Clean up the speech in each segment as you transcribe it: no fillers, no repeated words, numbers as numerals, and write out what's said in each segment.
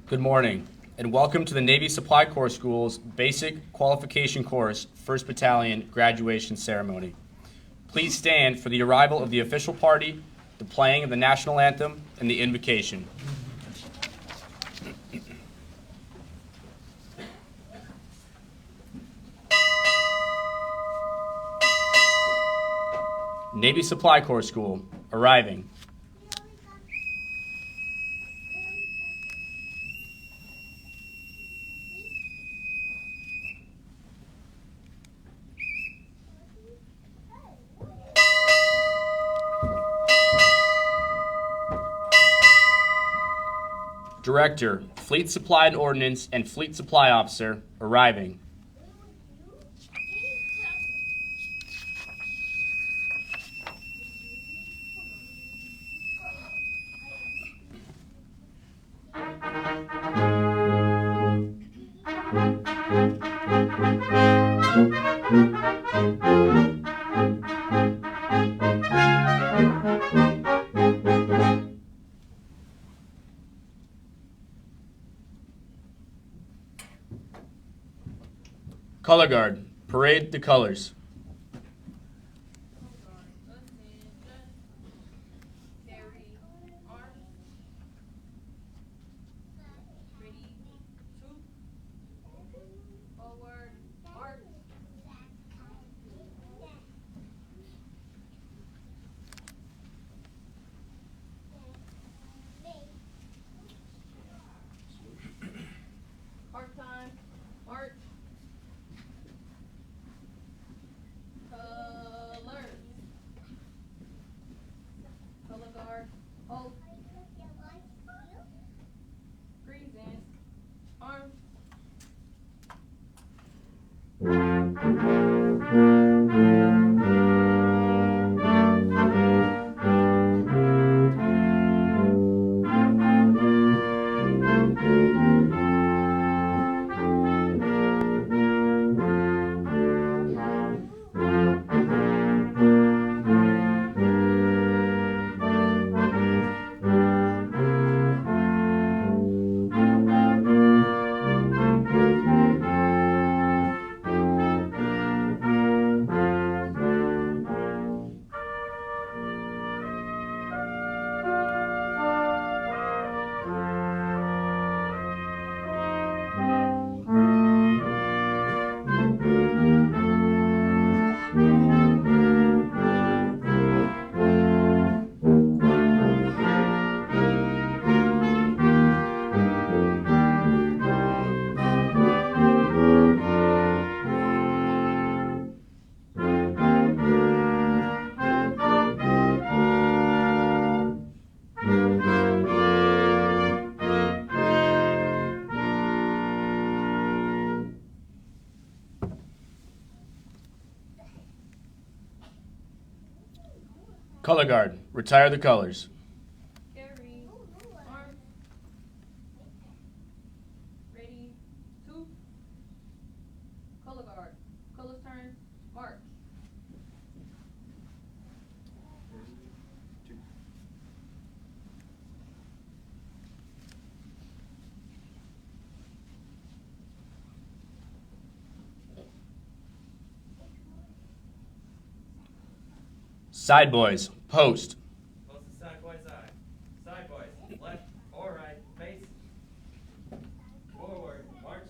Good morning, and welcome to the Navy Supply Corps School's Basic Qualification Course, 1st Battalion Graduation Ceremony. Please stand for the arrival of the official party, the playing of the National Anthem, and the invocation. Navy Supply Corps School, arriving. Director, Fleet Supply and Ordnance, and Fleet Supply Officer, arriving. Color Guard, parade the colors. Color guard, retire the colors. Carry, arm, ready, two, color guard, colors turn, mark. Side boys, post. Post to side boys eye. Side boys, left or right, face. Forward, march.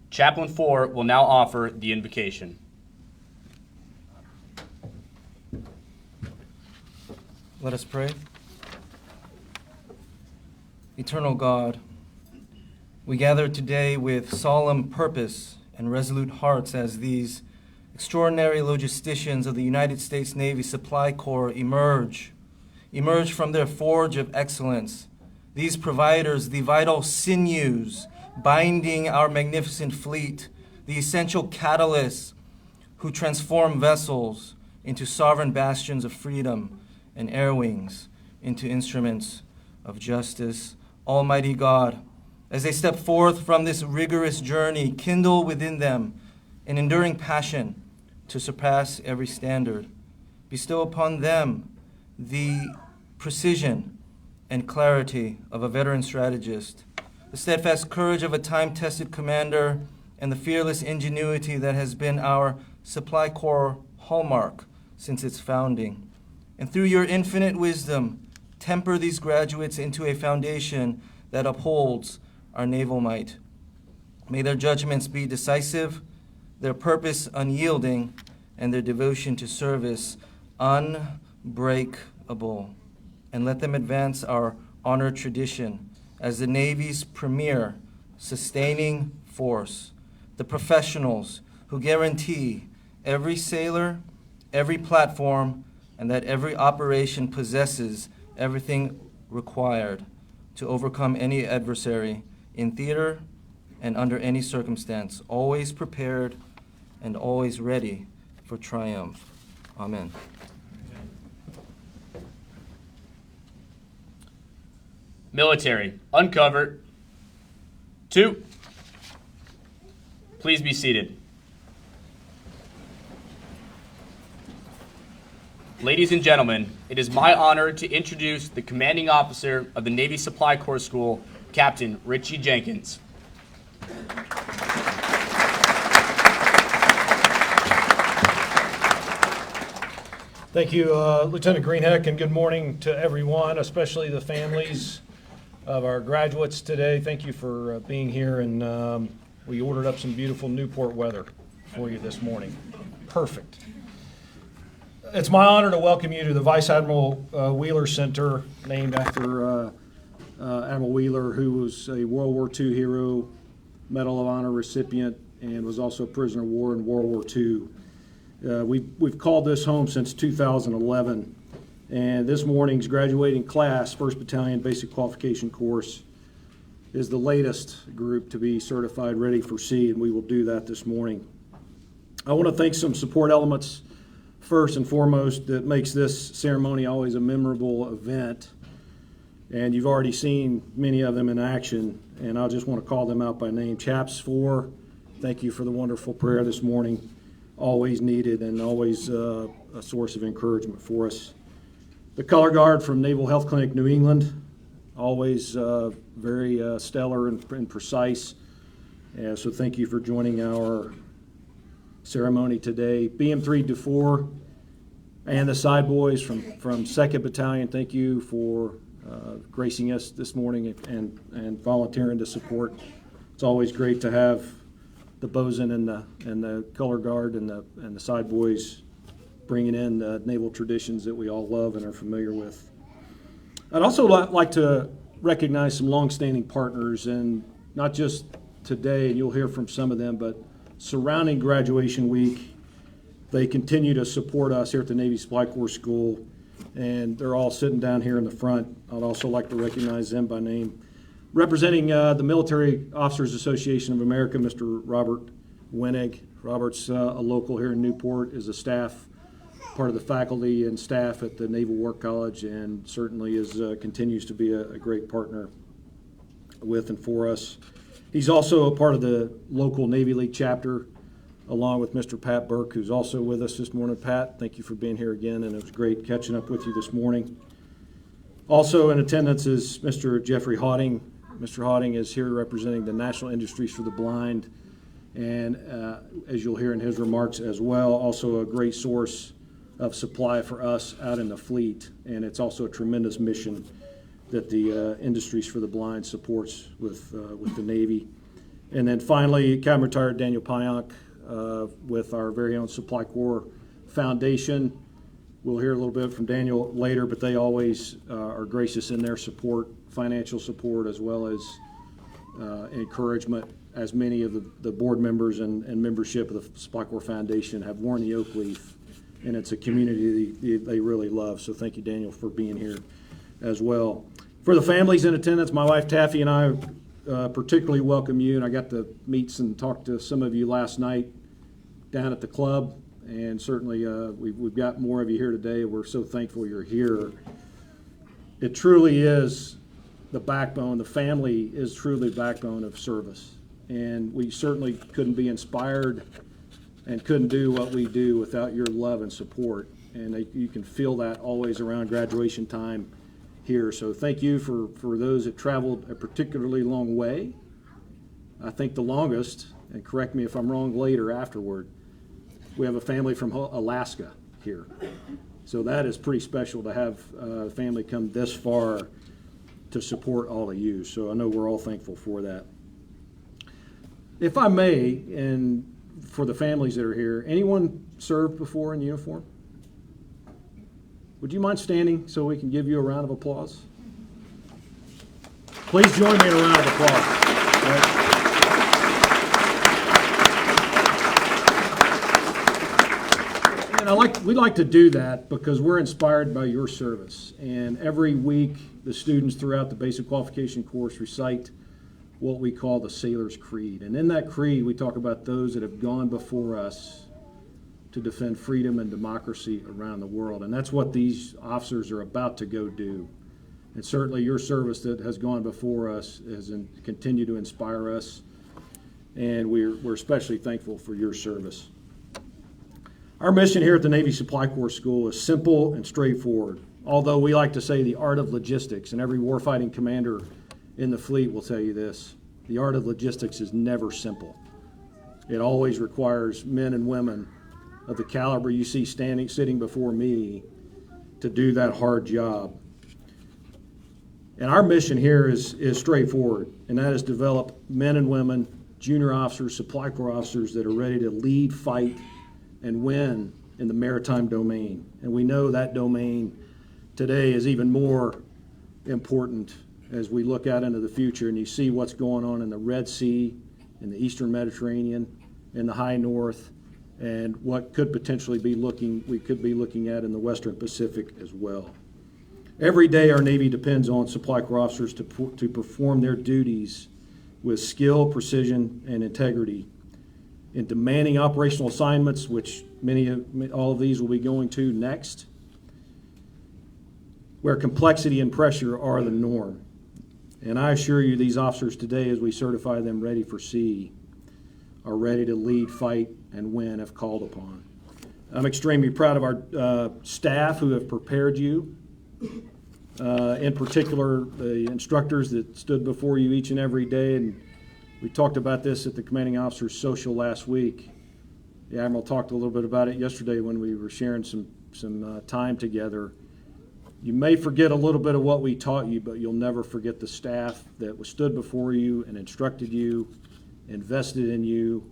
Chaplain 4 will now offer the invocation. Let us pray. Eternal God, we gather today with solemn purpose and resolute hearts as these extraordinary logisticians of the United States Navy Supply Corps emerge from their forge of excellence. These providers, the vital sinews binding our magnificent fleet, the essential catalysts who transform vessels into sovereign bastions of freedom and air wings into instruments of justice. Almighty God, as they step forth from this rigorous journey, kindle within them an enduring passion to surpass every standard. Bestow upon them the precision and clarity of a veteran strategist, the steadfast courage of a time-tested commander, and the fearless ingenuity that has been our Supply Corps hallmark since its founding. And through your infinite wisdom, temper these graduates into a foundation that upholds our naval might. May their judgments be decisive, their purpose unyielding, and their devotion to service unbreakable. And let them advance our honored tradition as the Navy's premier sustaining force, the professionals who guarantee every sailor, every platform, and that every operation possesses everything required to overcome any adversary in theater and under any circumstance, always prepared and always ready for triumph. Amen. Military, uncover. 2. Please be seated. Ladies and gentlemen, it is my honor to introduce the commanding officer of the Navy Supply Corps School, Captain Richie Jenkins. Thank you, Lieutenant Greenheck, and good morning to everyone, especially the families of our graduates today. Thank you for being here, and we ordered up some beautiful Newport weather for you this morning. Perfect. It's my honor to welcome you to the Vice Admiral Wheeler Center, named after Admiral Wheeler, who was a World War II hero, Medal of Honor recipient, and was also a prisoner of war in World War II. We've called this home since 2011, and this morning's graduating class, 1st Battalion Basic Qualification Course, is the latest group to be certified ready for sea, and we will do that this morning. I want to thank some support elements first and foremost that makes this ceremony always a memorable event, and you've already seen many of them in action, and I just want to call them out by name. Chaps 4, thank you for the wonderful prayer this morning, always needed and always a source of encouragement for us. The Color Guard from Naval Health Clinic New England, always very stellar and precise, so thank you for joining our ceremony today. BM3-4 and the Side Boys from 2nd Battalion, thank you for gracing us this morning and volunteering to support. It's always great to have the bosun and the Color Guard and the Side Boys bringing in the naval traditions that we all love and are familiar with. I'd also like to recognize some longstanding partners, and not just today, and you'll hear from some of them, but surrounding graduation week, they continue to support us here at the Navy Supply Corps School, and they're all sitting down here in the front. I'd also like to recognize them by name. Representing the Military Officers Association of America, Mr. Robert Wenig. Robert's a local here in Newport, is a staff, part of the faculty and staff at the Naval War College, and certainly continues to be a great partner with and for us. He's also a part of the local Navy League chapter, along with Mr. Pat Burke, who's also with us this morning. Pat, thank you for being here again, and it was great catching up with you this morning. Also in attendance is Mr. Jeffrey Hawding. Mr. Hawding is here representing the National Industries for the Blind, and as you'll hear in his remarks as well, also a great source of supply for us out in the fleet, and it's also a tremendous mission that the Industries for the Blind supports with the Navy. And then finally, Captain Retired Daniel Pionk with our very own Supply Corps Foundation. We'll hear a little bit from Daniel later, but they always are gracious in their support, financial support, as well as encouragement, as many of the board members and membership of the Supply Corps Foundation have worn the oak leaf, and it's a community they really love. So thank you, Daniel, for being here as well. For the families in attendance, my wife Taffy and I particularly welcome you, and I got to meet and talk to some of you last night down at the club, and certainly we've got more of you here today. We're so thankful you're here. It truly is the backbone. The family is truly the backbone of service, and we certainly couldn't be inspired and couldn't do what we do without your love and support, and you can feel that always around graduation time here. So thank you for those that traveled a particularly long way. I think the longest, and correct me if I'm wrong later afterward, we have a family from Alaska here. So that is pretty special to have a family come this far to support all of you. So I know we're all thankful for that. If I may, and for the families that are here, anyone served before in uniform? Would you mind standing so we can give you a round of applause? Please join me in a round of applause. Right. And we'd like to do that because we're inspired by your service. And every week, the students throughout the basic qualification course recite what we call the Sailor's Creed. And in that creed, we talk about those that have gone before us to defend freedom and democracy around the world. And that's what these officers are about to go do. And certainly your service that has gone before us has continued to inspire us. And we're especially thankful for your service. Our mission here at the Navy Supply Corps School is simple and straightforward. Although we like to say the art of logistics, and every warfighting commander in the fleet will tell you this, the art of logistics is never simple. It always requires men and women of the caliber you see sitting before me to do that hard job. And our mission here is straightforward, and that is develop men and women, junior officers, supply corps officers that are ready to lead, fight, and win in the maritime domain. And we know that domain today is even more important as we look out into the future and you see what's going on in the Red Sea, in the Eastern Mediterranean, in the high north, and what could potentially be we could be looking at in the Western Pacific as well. Every day our Navy depends on supply corps officers to perform their duties with skill, precision, and integrity in demanding operational assignments, which all of these will be going to next, where complexity and pressure are the norm. And I assure you these officers today, as we certify them ready for sea, are ready to lead, fight, and win if called upon. I'm extremely proud of our staff who have prepared you, in particular the instructors that stood before you each and every day. And we talked about this at the commanding officers social last week. The Admiral talked a little bit about it yesterday when we were sharing some time together. You may forget a little bit of what we taught you, but you'll never forget the staff that stood before you and instructed you, invested in you,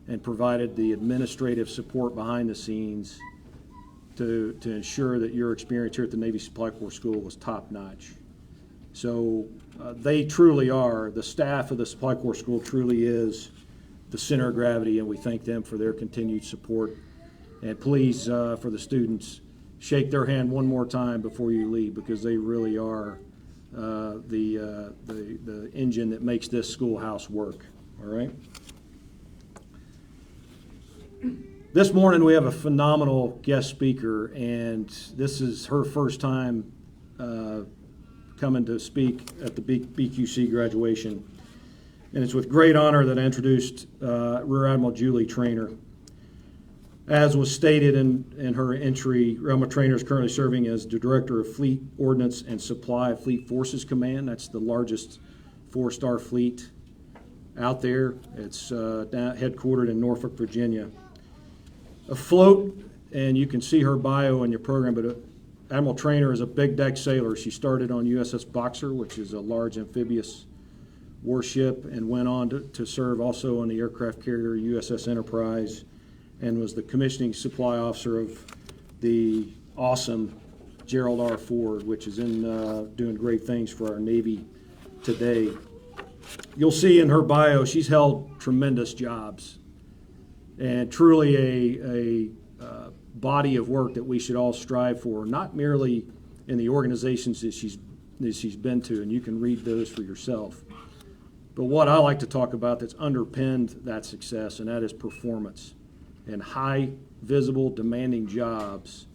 and provided the administrative support behind the scenes to ensure that your experience here at the Navy Supply Corps School was top-notch. So they truly are, the staff of the Supply Corps School truly is the center of gravity, and we thank them for their continued support. And please, for the students, shake their hand one more time before you leave, because they really are the engine that makes this schoolhouse work, all right? This morning we have a phenomenal guest speaker, and this is her first time coming to speak at the BQC graduation. And it's with great honor that I introduced Rear Admiral Julie Traynor. As was stated in her entry, Rear Admiral Traynor is currently serving as the Director of Fleet Ordnance and Supply Fleet Forces Command. That's the largest four-star fleet out there. It's headquartered in Norfolk, Virginia. Afloat, and you can see her bio in your program, but Admiral Traynor is a big deck sailor. She started on USS Boxer, which is a large amphibious warship, and went on to serve also on the aircraft carrier USS Enterprise, and was the commissioning supply officer of the awesome Gerald R. Ford, which is doing great things for our Navy today. You'll see in her bio, she's held tremendous jobs, and truly a body of work that we should all strive for, not merely in the organizations that she's been to, and you can read those for yourself. But what I like to talk about that's underpinned that success, and that is performance and high, visible, demanding jobs,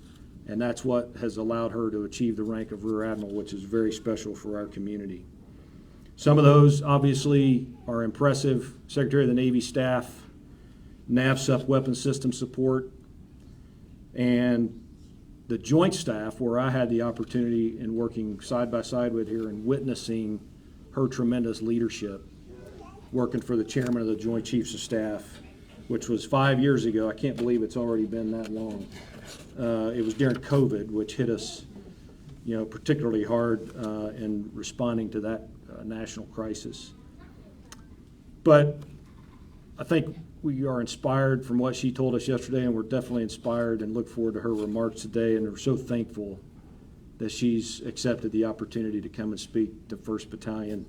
and that's what has allowed her to achieve the rank of Rear Admiral, which is very special for our community. Some of those obviously are impressive. Secretary of the Navy Staff, NAVSUP Weapons System Support, and the Joint Staff, where I had the opportunity in working side by side with her and witnessing her tremendous leadership, working for the Chairman of the Joint Chiefs of Staff, which was 5 years ago. I can't believe it's already been that long. It was during COVID, which hit us, particularly hard in responding to that national crisis. But I think we are inspired from what she told us yesterday, and we're definitely inspired and look forward to her remarks today, and we're so thankful that she's accepted the opportunity to come and speak to 1st Battalion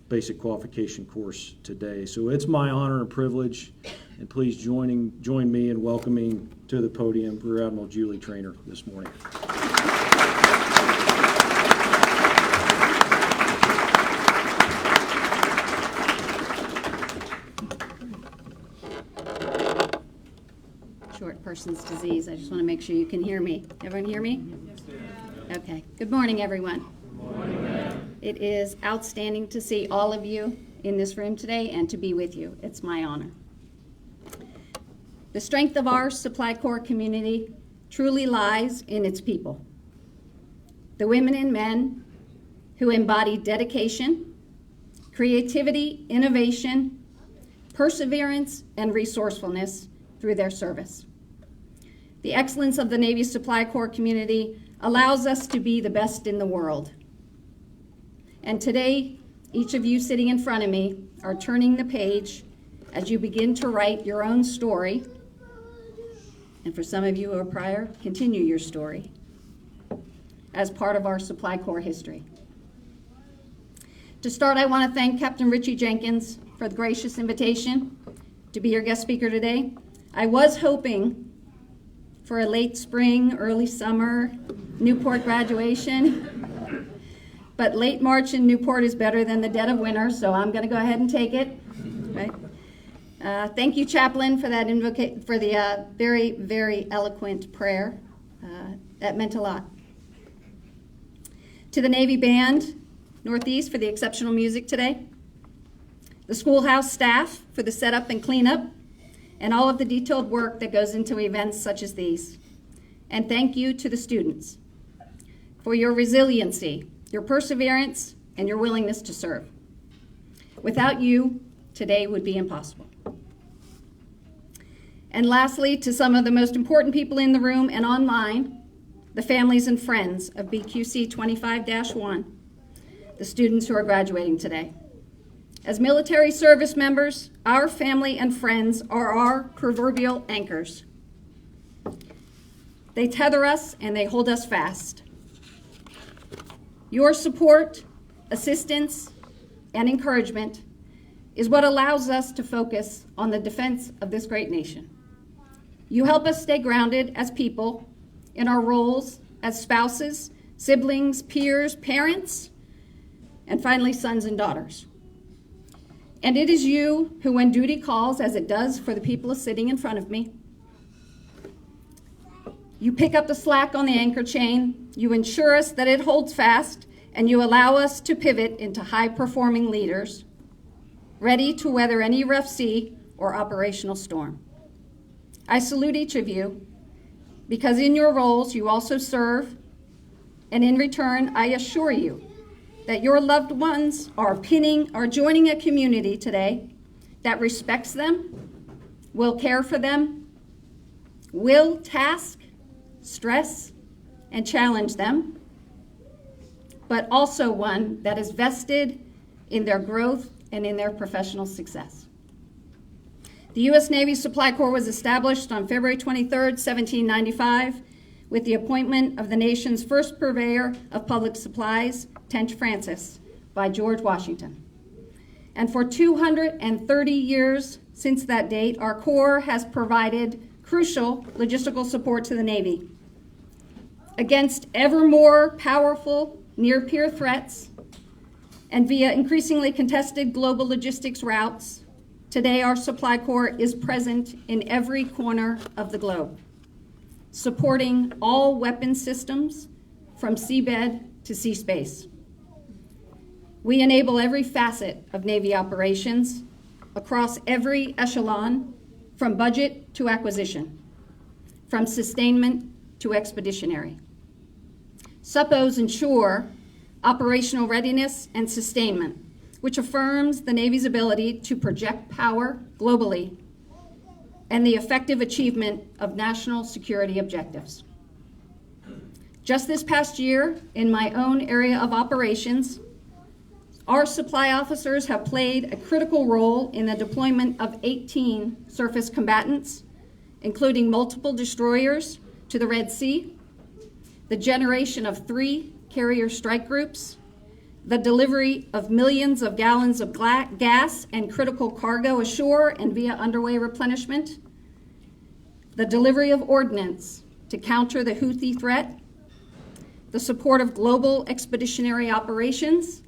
Basic Qualification Course today. So it's my honor and privilege, and please join me in welcoming to the podium Rear Admiral Julie Traynor this morning. Short person's disease. I just want to make sure you can hear me. Everyone hear me? Okay. Good morning, everyone. Good morning. It is outstanding to see all of you in this room today and to be with you. It's my honor. The strength of our Supply Corps community truly lies in its people. The women and men who embody dedication, creativity, innovation, perseverance, and resourcefulness through their service. The excellence of the Navy Supply Corps community allows us to be the best in the world. And today, each of you sitting in front of me are turning the page as you begin to write your own story. And for some of you who are prior, continue your story as part of our Supply Corps history. To start, I want to thank Captain Richie Jenkins for the gracious invitation to be your guest speaker today. I was hoping for a late spring, early summer Newport graduation, but late March in Newport is better than the dead of winter, so I'm going to go ahead and take it. Right? Thank you, Chaplain, for that for the very, very eloquent prayer. That meant a lot. To the Navy Band Northeast for the exceptional music today. The schoolhouse staff for the setup and cleanup, and all of the detailed work that goes into events such as these. And thank you to the students for your resiliency, your perseverance, and your willingness to serve. Without you, today would be impossible. And lastly, to some of the most important people in the room and online, the families and friends of BQC 25-1, the students who are graduating today. As military service members, our family and friends are our proverbial anchors. They tether us and they hold us fast. Your support, assistance, and encouragement is what allows us to focus on the defense of this great nation. You help us stay grounded as people in our roles as spouses, siblings, peers, parents, and finally, sons and daughters. And it is you who, when duty calls, as it does for the people sitting in front of me, you pick up the slack on the anchor chain, you ensure us that it holds fast, and you allow us to pivot into high-performing leaders, ready to weather any rough sea or operational storm. I salute each of you, because in your roles you also serve, and in return, I assure you that your loved ones are joining a community today that respects them, will care for them, will task, stress, and challenge them, but also one that is vested in their growth and in their professional success. The U.S. Navy Supply Corps was established on February 23, 1795, with the appointment of the nation's first purveyor of public supplies, Tench Francis, by George Washington. And for 230 years since that date, our Corps has provided crucial logistical support to the Navy against ever more powerful near-peer threats and via increasingly contested global logistics routes. Today, our Supply Corps is present in every corner of the globe, supporting all weapon systems from seabed to sea space. We enable every facet of Navy operations across every echelon, from budget to acquisition, from sustainment to expeditionary. SUPPOs ensure operational readiness and sustainment, which affirms the Navy's ability to project power globally and the effective achievement of national security objectives. Just this past year, in my own area of operations, our supply officers have played a critical role in the deployment of 18 surface combatants, including multiple destroyers to the Red Sea, the generation of 3 carrier strike groups, the delivery of millions of gallons of gas and critical cargo ashore and via underway replenishment, the delivery of ordnance to counter the Houthi threat, the support of global expeditionary operations,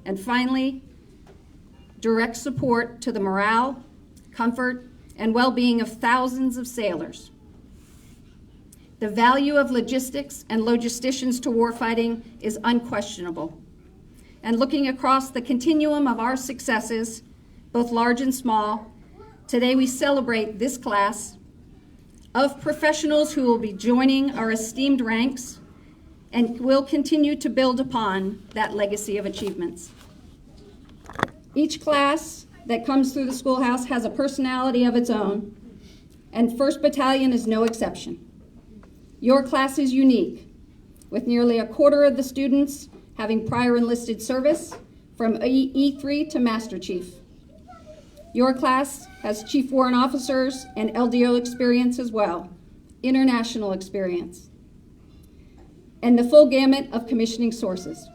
and finally, direct support to the morale, comfort, and well-being of thousands of sailors. The value of logistics and logisticians to warfighting is unquestionable. And looking across the continuum of our successes, both large and small, today we celebrate this class of professionals who will be joining our esteemed ranks and will continue to build upon that legacy of achievements. Each class that comes through the schoolhouse has a personality of its own, and 1st Battalion is no exception. Your class is unique, with nearly a quarter of the students having prior enlisted service from E3 to Master Chief. Your class has Chief Warrant Officers and LDO experience as well, international experience, and the full gamut of commissioning sources.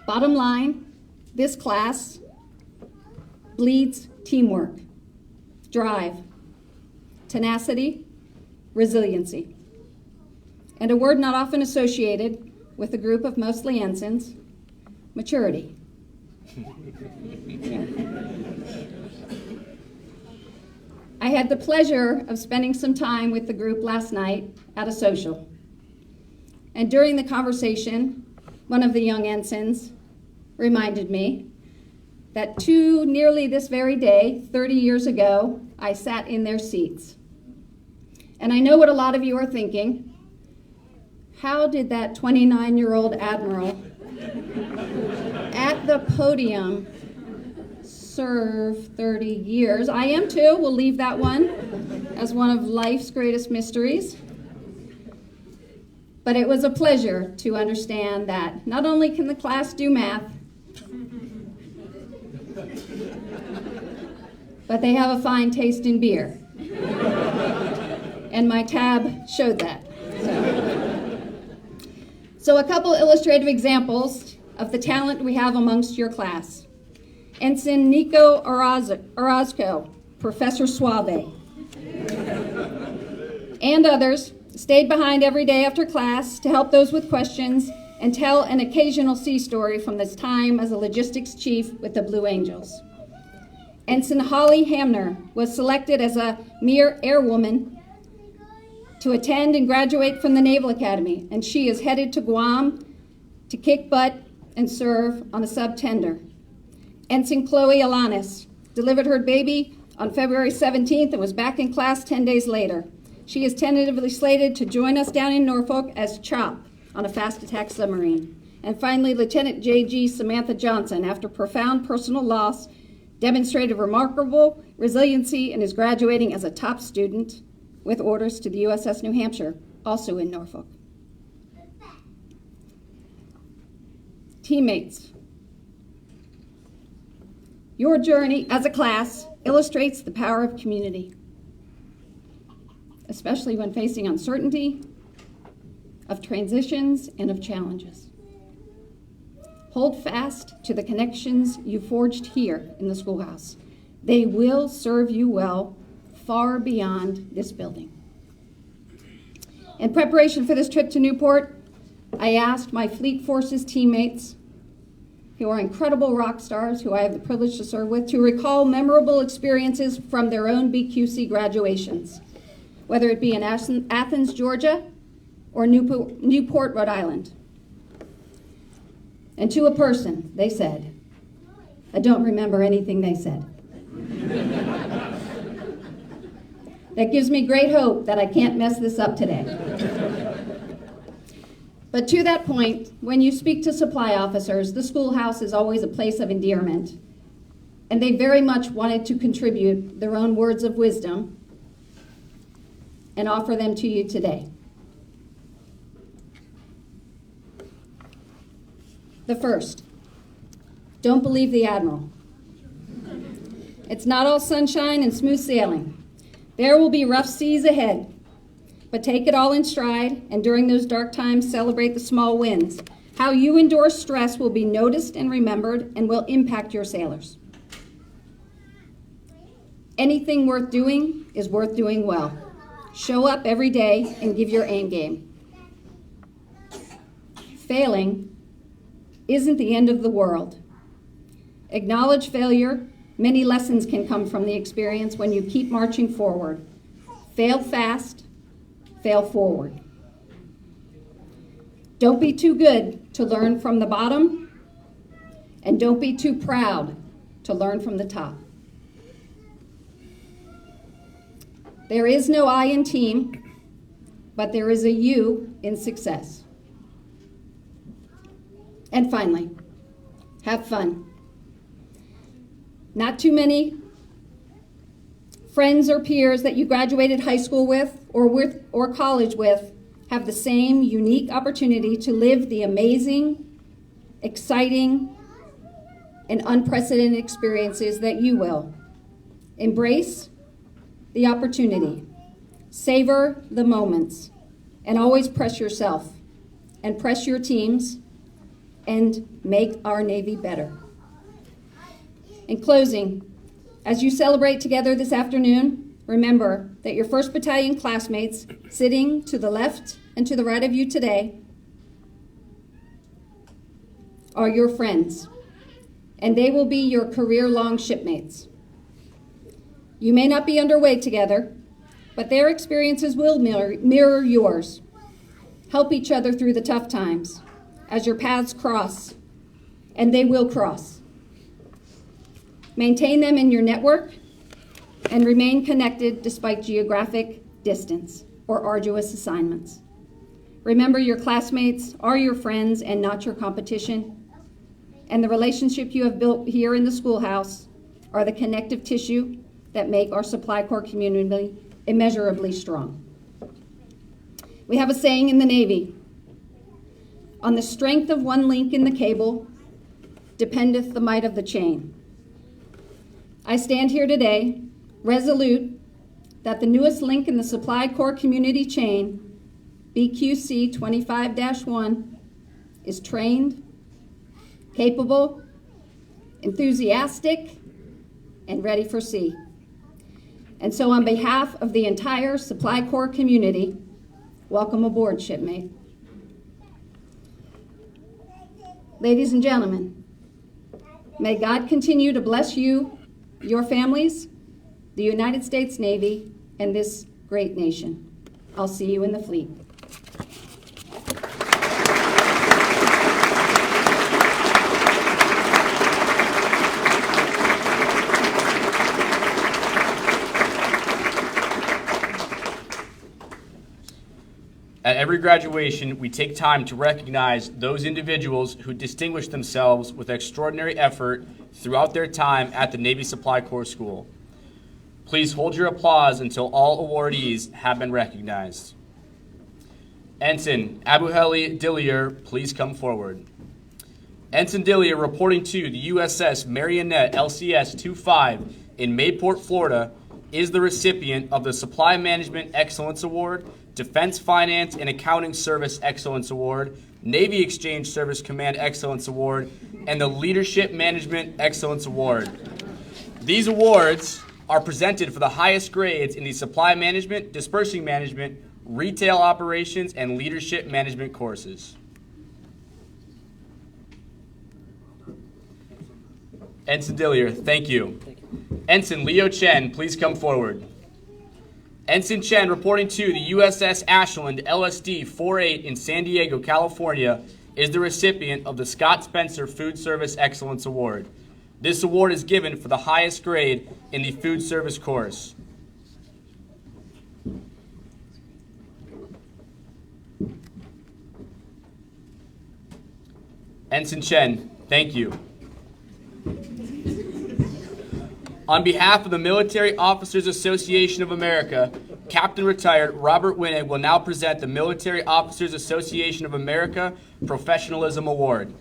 Bottom line, this class bleeds teamwork, drive, tenacity, resiliency, and a word not often associated with a group of mostly ensigns, maturity. I had the pleasure of spending some time with the group last night at a social. And during the conversation, one of the young ensigns reminded me that nearly this very day, 30 years ago, I sat in their seats. And I know what a lot of you are thinking. How did that 29-year-old admiral at the podium serve 30 years? I am too. We'll leave that one as one of life's greatest mysteries. But it was a pleasure to understand that not only can the class do math, but they have a fine taste in beer. And my tab showed that. So a couple illustrative examples of the talent we have amongst your class. Ensign Nico Orozco, Professor Suave, and others stayed behind every day after class to help those with questions and tell an occasional sea story from his time as a logistics chief with the Blue Angels. Ensign Holly Hamner was selected as a mere airwoman to attend and graduate from the Naval Academy, and she is headed to Guam to kick butt and serve on a sub-tender. Ensign Chloe Alanis delivered her baby on February 17th and was back in class 10 days later. She is tentatively slated to join us down in Norfolk as CHOP on a fast attack submarine. And finally, Lieutenant J.G. Samantha Johnson, after profound personal loss, demonstrated remarkable resiliency and is graduating as a top student with orders to the USS New Hampshire, also in Norfolk. Teammates, your journey as a class illustrates the power of community, especially when facing uncertainty, of transitions, and of challenges. Hold fast to the connections you forged here in the schoolhouse. They will serve you well far beyond this building. In preparation for this trip to Newport, I asked my Fleet Forces teammates, who are incredible rock stars who I have the privilege to serve with, to recall memorable experiences from their own BQC graduations, whether it be in Athens, Georgia, or Newport, Rhode Island. And to a person, they said, I don't remember anything they said. That gives me great hope that I can't mess this up today. But to that point, when you speak to supply officers, the schoolhouse is always a place of endearment, and they very much wanted to contribute their own words of wisdom and offer them to you today. The first, don't believe the Admiral. It's not all sunshine and smooth sailing. There will be rough seas ahead, but take it all in stride, and during those dark times, celebrate the small wins. How you endure stress will be noticed and remembered and will impact your sailors. Anything worth doing is worth doing well. Show up every day and give your A game. Failing isn't the end of the world. Acknowledge failure. Many lessons can come from the experience when you keep marching forward. Fail fast, fail forward. Don't be too good to learn from the bottom, and don't be too proud to learn from the top. There is no I in team, but there is a you in success. And finally, have fun. Not too many friends or peers that you graduated high school with or college with have the same unique opportunity to live the amazing, exciting, and unprecedented experiences that you will. Embrace the opportunity, savor the moments, and always press yourself and press your teams and make our Navy better. In closing, as you celebrate together this afternoon, remember that your 1st Battalion classmates sitting to the left and to the right of you today are your friends, and they will be your career-long shipmates. You may not be underway together, but their experiences will mirror yours. Help each other through the tough times as your paths cross, and they will cross. Maintain them in your network and remain connected despite geographic distance or arduous assignments. Remember, your classmates are your friends and not your competition, and the relationship you have built here in the schoolhouse are the connective tissue that make our Supply Corps community immeasurably strong. We have a saying in the Navy, on the strength of one link in the cable dependeth the might of the chain. I stand here today, resolute that the newest link in the Supply Corps community chain, BQC 25-1, is trained, capable, enthusiastic, and ready for sea. And so on behalf of the entire Supply Corps community, welcome aboard, shipmate. Ladies and gentlemen, may God continue to bless you, your families, the United States Navy, and this great nation. I'll see you in the fleet. At every graduation, we take time to recognize those individuals who distinguish themselves with extraordinary effort throughout their time at the Navy Supply Corps School. Please hold your applause until all awardees have been recognized. Ensign Abuheli Dillier, please come forward. Ensign Dillier, reporting to the USS Marionette LCS 25 in Mayport, Florida, is the recipient of the Supply Management Excellence Award, Defense Finance and Accounting Service Excellence Award, Navy Exchange Service Command Excellence Award, and the Leadership Management Excellence Award. These awards are presented for the highest grades in the Supply Management, Dispersing Management, Retail Operations, and Leadership Management courses. Ensign Dillier, thank you. Ensign Leo Chen, please come forward. Ensign Chen, reporting to the USS Ashland LSD 48 in San Diego, California, is the recipient of the Scott Spencer Food Service Excellence Award. This award is given for the highest grade in the food service course. Ensign Chen, thank you. On behalf of the Military Officers Association of America, Captain Retired Robert Winnig will now present the Military Officers Association of America Professionalism Award.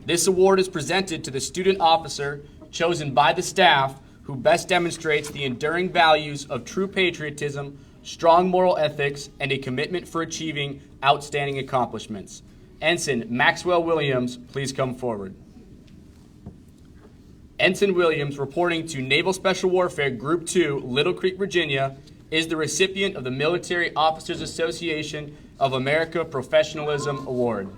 This award is presented to the student officer chosen by the staff who best demonstrates the enduring values of true patriotism, strong moral ethics, and a commitment for achieving outstanding accomplishments. Ensign Maxwell Williams, please come forward. Ensign Williams, reporting to Naval Special Warfare Group 2, Little Creek, Virginia, is the recipient of the Military Officers Association of America Professionalism Award.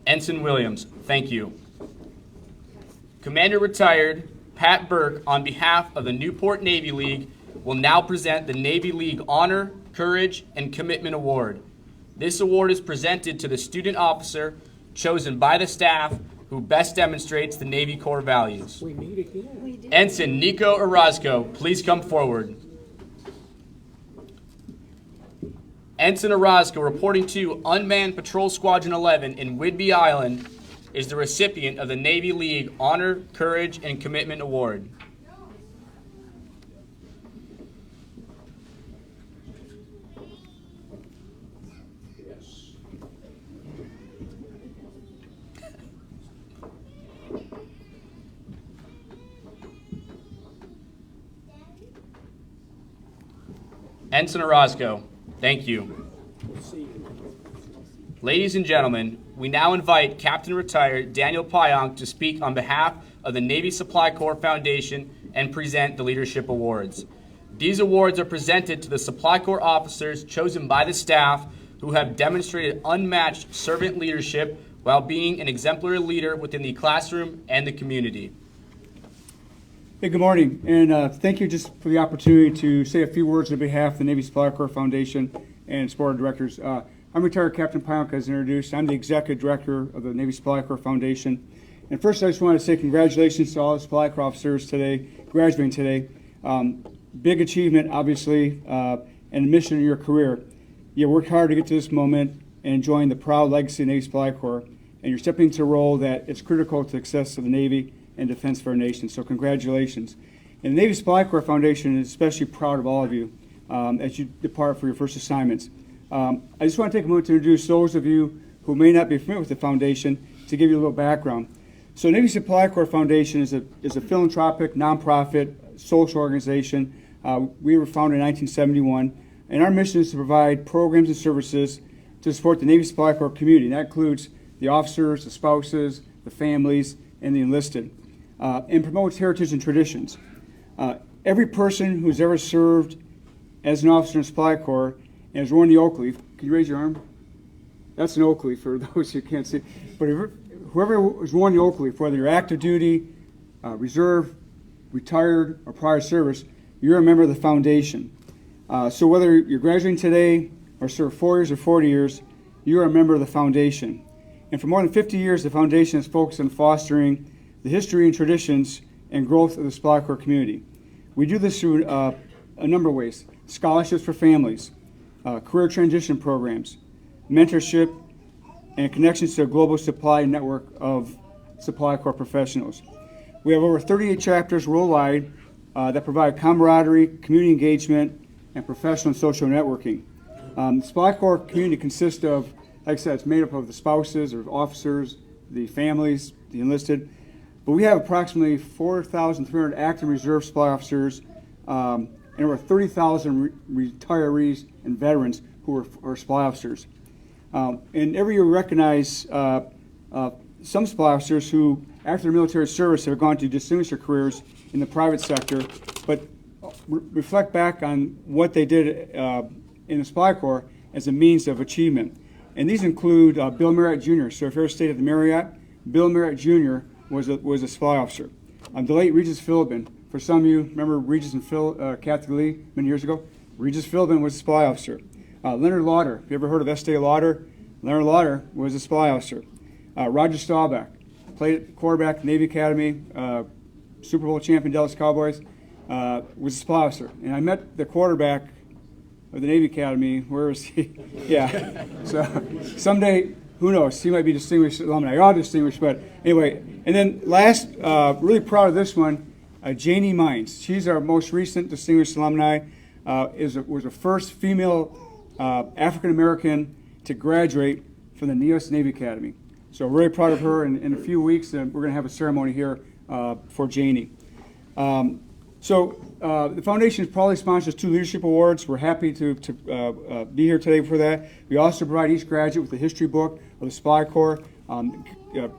Ensign Williams, thank you. Commander Retired Pat Burke, on behalf of the Newport Navy League, will now present the Navy League Honor, Courage, and Commitment Award. This award is presented to the student officer chosen by the staff who best demonstrates the Navy Corps values. We meet again. Ensign Nico Orozco, please come forward. Ensign Orozco, reporting to Unmanned Patrol Squadron 11 in Whidbey Island, is the recipient of the Navy League Honor, Courage, and Commitment Award. Ensign Orozco, thank you. Ladies and gentlemen, we now invite Captain Retired Daniel Pionk to speak on behalf of the Navy Supply Corps Foundation and present the Leadership Awards. These awards are presented to the Supply Corps officers chosen by the staff who have demonstrated unmatched servant leadership while being an exemplary leader within the classroom and the community. Hey, good morning, and thank you just for the opportunity to say a few words on behalf of the Navy Supply Corps Foundation and its board of directors. I'm retired Captain Pionk, as introduced. I'm the executive director of the Navy Supply Corps Foundation. And first, I just want to say congratulations to all the Supply Corps officers today, graduating today. Big achievement, obviously, and a mission in your career. You worked hard to get to this moment and enjoying the proud legacy of the Navy Supply Corps, and you're stepping into a role that is critical to the success of the Navy and defense for our nation. So congratulations. And the Navy Supply Corps Foundation is especially proud of all of you as you depart for your first assignments. I just want to take a moment to introduce those of you who may not be familiar with the foundation to give you a little background. So Navy Supply Corps Foundation is a philanthropic, nonprofit, social organization. We were founded in 1971, and our mission is to provide programs and services to support the Navy Supply Corps community. And that includes the officers, the spouses, the families, and the enlisted, and promotes heritage and traditions. Every person who's ever served as an officer in Supply Corps and has worn the oak leaf. Can you raise your arm? That's an oak leaf for those who can't see. But whoever has worn the oak leaf, whether you're active duty, reserve, retired, or prior service, you're a member of the foundation. So whether you're graduating today or serve 4 years or 40 years, you are a member of the foundation. And for more than 50 years, the foundation has focused on fostering the history and traditions and growth of the Supply Corps community. We do this through a number of ways: scholarships for families, career transition programs, mentorship, and connections to a global supply network of Supply Corps professionals. We have over 38 chapters worldwide that provide camaraderie, community engagement, and professional and social networking. The Supply Corps community consists of, like I said, it's made up of the spouses or officers, the families, the enlisted. But we have approximately 4,300 active reserve supply officers and over 30,000 retirees and veterans who are supply officers. And every year we recognize some supply officers who, after their military service, have gone to distinguish their careers in the private sector, but reflect back on what they did in the Supply Corps as a means of achievement. And these include Bill Marriott Jr. So if you're stayed at the Marriott, Bill Marriott Jr. was a supply officer. The late Regis Philbin. For some of you, remember Regis and Kathy Lee many years ago? Regis Philbin was a supply officer. Leonard Lauder. Have you ever heard of Estee Lauder? Leonard Lauder was a supply officer. Roger Staubach, played quarterback, Navy Academy, Super Bowl champion, Dallas Cowboys, was a supply officer. And I met the quarterback of the Navy Academy. Where is he? Yeah. So someday, who knows? He might be distinguished alumni. All distinguished, but anyway. And then last, really proud of this one, Janie Mines. She's our most recent distinguished alumni. Was the first female African American to graduate from the U.S. Navy Academy. So we're really proud of her. And in a few weeks, we're going to have a ceremony here for Janie. The foundation proudly sponsors 2 leadership awards. We're happy to be here today for that. We also provide each graduate with a history book of the Supply Corps. We're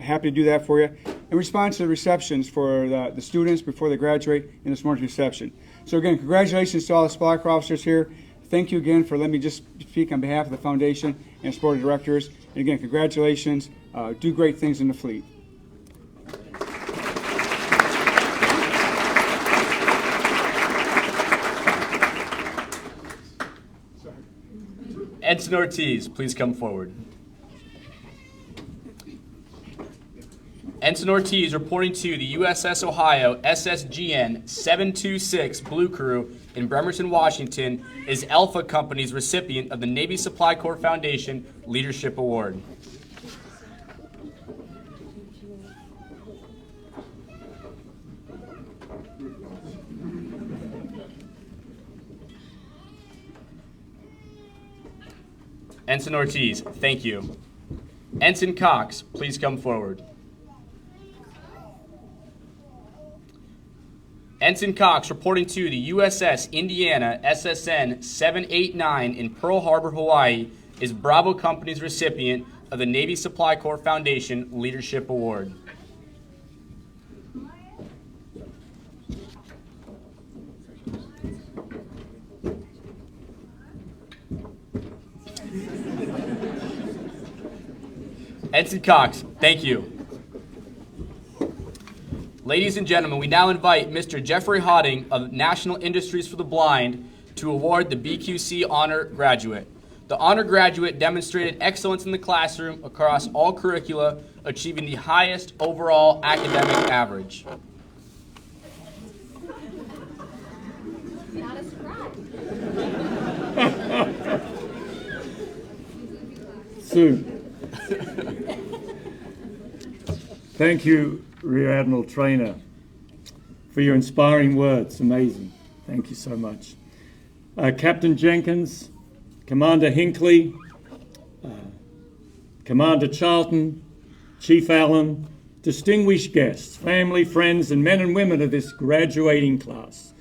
happy to do that for you. And respond to the receptions for the students before they graduate in this morning's reception. So again, congratulations to all the Supply Corps officers here. Thank you again for letting me just speak on behalf of the foundation and its board of directors. And again, congratulations. Do great things in the fleet. Ensign Ortiz, please come forward. Ensign Ortiz, reporting to the USS Ohio SSGN 726 Blue Crew in Bremerton, Washington, is Alpha Company's recipient of the Navy Supply Corps Foundation Leadership Award. Ensign Ortiz, thank you. Ensign Cox, please come forward. Ensign Cox, reporting to the USS Indiana SSN 789 in Pearl Harbor, Hawaii, is Bravo Company's recipient of the Navy Supply Corps Foundation Leadership Award. Ensign Cox, thank you. Ladies and gentlemen, we now invite Mr. Jeffrey Hodding of National Industries for the Blind to award the BQC Honor Graduate. The Honor Graduate demonstrated excellence in the classroom across all curricula, achieving the highest overall academic average. Not a surprise. Soon. Thank you, Rear Admiral Trainer, for your inspiring words. Amazing. Thank you so much. Captain Jenkins, Commander Hinckley, Commander Charlton, Chief Allen, distinguished guests, family, friends, and men and women of this graduating class.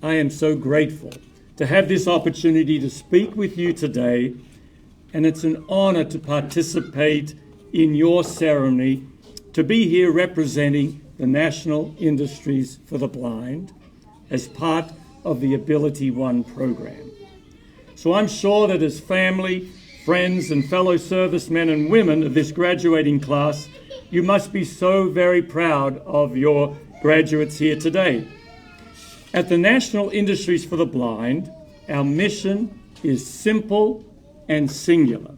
I am so grateful to have this opportunity to speak with you today, and it's an honor to participate in your ceremony, to be here representing the National Industries for the Blind as part of the Ability One program. So I'm sure that as family, friends, and fellow servicemen and women of this graduating class, you must be so very proud of your graduates here today. At the National Industries for the Blind, our mission is simple and singular: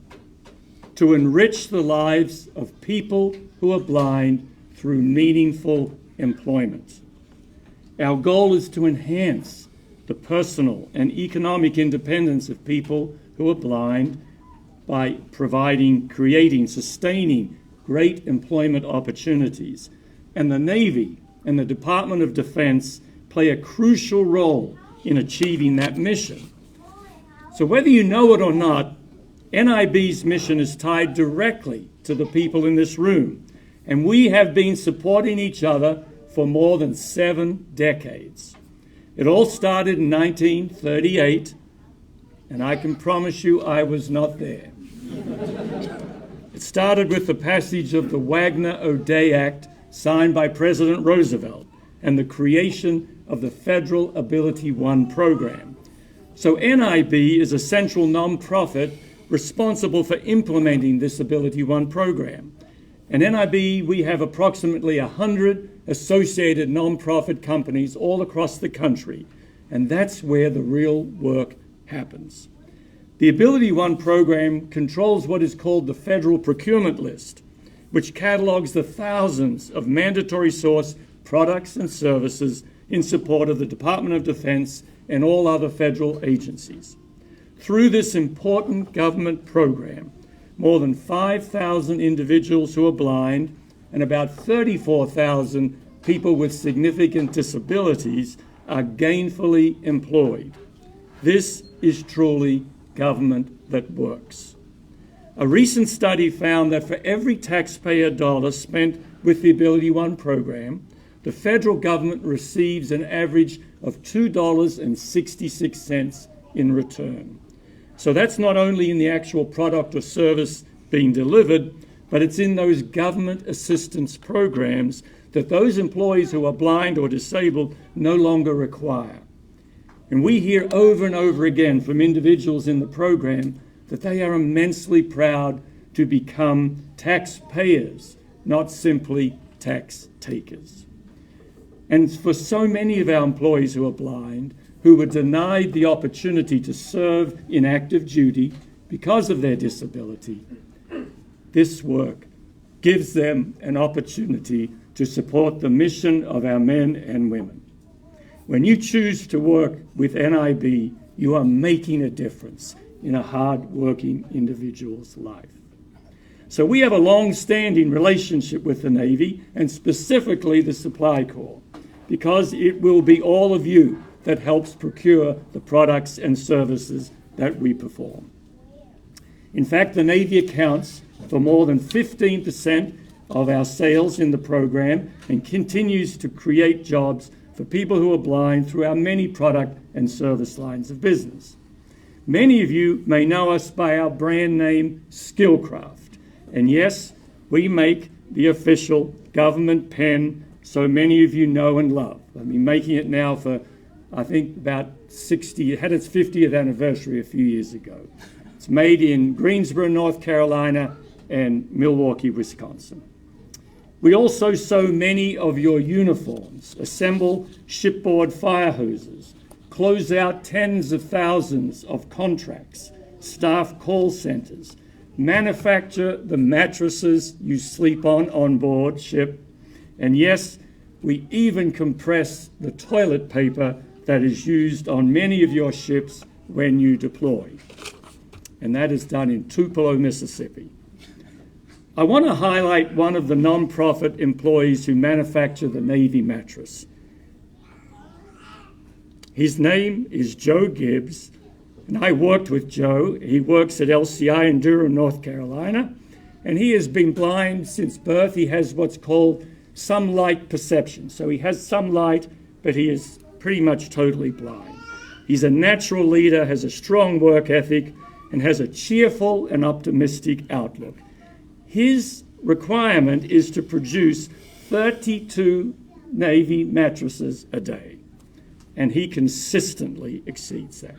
to enrich the lives of people who are blind through meaningful employment. Our goal is to enhance the personal and economic independence of people who are blind by creating, sustaining great employment opportunities. And the Navy and the Department of Defense play a crucial role in achieving that mission. So whether you know it or not, NIB's mission is tied directly to the people in this room, and we have been supporting each other for more than 7 decades. It all started in 1938, and I can promise you I was not there. It started with the passage of the Wagner-O'Day Act, signed by President Roosevelt, and the creation of the Federal Ability One program. So NIB is a central nonprofit responsible for implementing this Ability One program. And NIB, we have approximately 100 associated nonprofit companies all across the country, and that's where the real work happens. The Ability One program controls what is called the Federal Procurement List, which catalogs the thousands of mandatory source products and services in support of the Department of Defense and all other federal agencies. Through this important government program, more than 5,000 individuals who are blind and about 34,000 people with significant disabilities are gainfully employed. This is truly government that works. A recent study found that for every taxpayer dollar spent with the Ability One program, the federal government receives an average of $2.66 in return. So that's not only in the actual product or service being delivered, but it's in those government assistance programs that those employees who are blind or disabled no longer require. And we hear over and over again from individuals in the program that they are immensely proud to become taxpayers, not simply tax takers. And for so many of our employees who are blind, who were denied the opportunity to serve in active duty because of their disability, this work gives them an opportunity to support the mission of our men and women. When you choose to work with NIB, you are making a difference in a hard-working individual's life. So we have a long-standing relationship with the Navy, and specifically the Supply Corps, because it will be all of you that helps procure the products and services that we perform. In fact, the Navy accounts for more than 15% of our sales in the program and continues to create jobs for people who are blind through our many product and service lines of business. Many of you may know us by our brand name, Skillcraft. And yes, we make the official government pen so many of you know and love. I've been making it now for, I think, about 60. It had its 50th anniversary a few years ago. It's made in Greensboro, North Carolina, and Milwaukee, Wisconsin. We also sew many of your uniforms, assemble shipboard fire hoses, close out tens of thousands of contracts, staff call centers, manufacture the mattresses you sleep on board ship, and yes, we even compress the toilet paper that is used on many of your ships when you deploy. And that is done in Tupelo, Mississippi. I want to highlight one of the nonprofit employees who manufacture the Navy mattress. His name is Joe Gibbs, and I worked with Joe. He works at LCI in Durham, North Carolina, and he has been blind since birth. He has what's called some light perception. So he has some light, but he is pretty much totally blind. He's a natural leader, has a strong work ethic, and has a cheerful and optimistic outlook. His requirement is to produce 32 Navy mattresses a day. and he consistently exceeds that.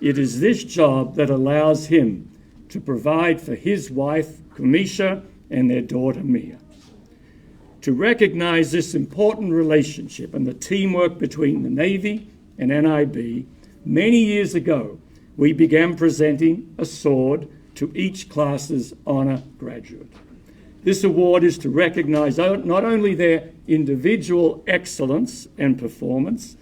It is this job that allows him to provide for his wife, Kamisha, and their daughter, Mia. To recognize this important relationship and the teamwork between the Navy and NIB, many years ago, we began presenting a sword to each class's honor graduate. This award is to recognize not only their individual excellence and performance,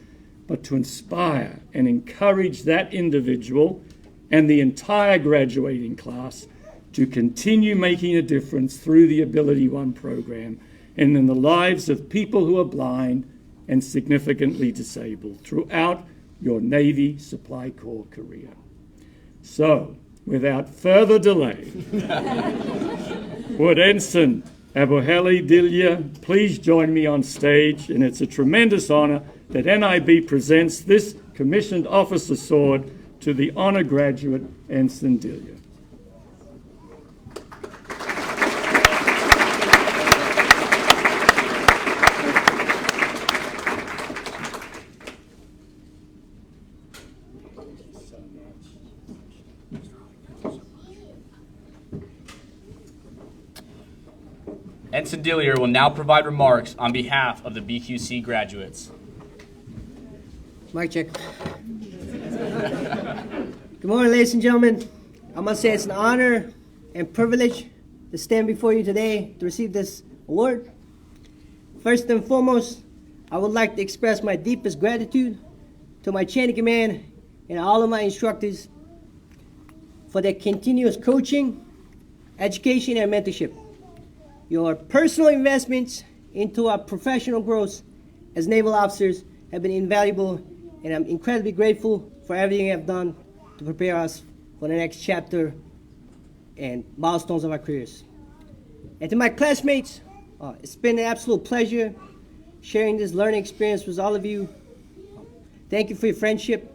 but to inspire and encourage that individual and the entire graduating class to continue making a difference through the Ability One program and in the lives of people who are blind and significantly disabled throughout your Navy Supply Corps career. So, without further delay, would Ensign Abuheli Dilya please join me on stage? And it's a tremendous honor that NIB presents this Commissioned Officer Sword to the honor graduate, Ensign Dilya. Ensign Dillier will now provide remarks on behalf of the BQC graduates. Mic check. Good morning, ladies and gentlemen. I must say it's an honor and privilege to stand before you today to receive this award. First and foremost, I would like to express my deepest gratitude to my chain of command and all of my instructors for their continuous coaching, education, and mentorship. Your personal investments into our professional growth as naval officers have been invaluable, and I'm incredibly grateful for everything you have done to prepare us for the next chapter and milestones of our careers. And to my classmates, it's been an absolute pleasure sharing this learning experience with all of you. Thank you for your friendship.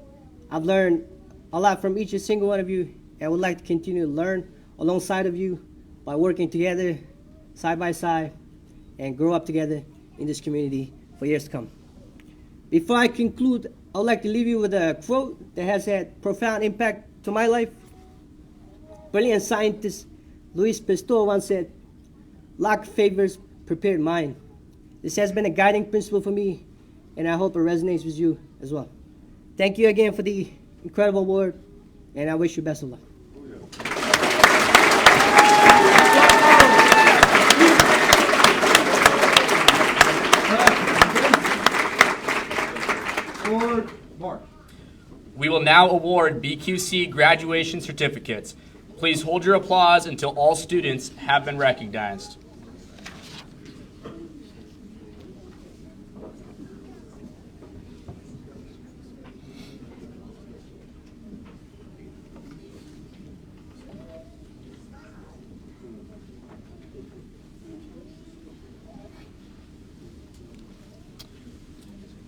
I've learned a lot from each and single one of you, and I would like to continue to learn alongside of you by working together, side by side, and grow up together in this community for years to come. Before I conclude, I would like to leave you with a quote that has had profound impact to my life. Brilliant scientist Louis Pasteur once said, "Luck favors prepared mind." This has been a guiding principle for me, and I hope it resonates with you as well. Thank you again for the incredible award, and I wish you best of luck. We will now award BQC graduation certificates. Please hold your applause until all students have been recognized.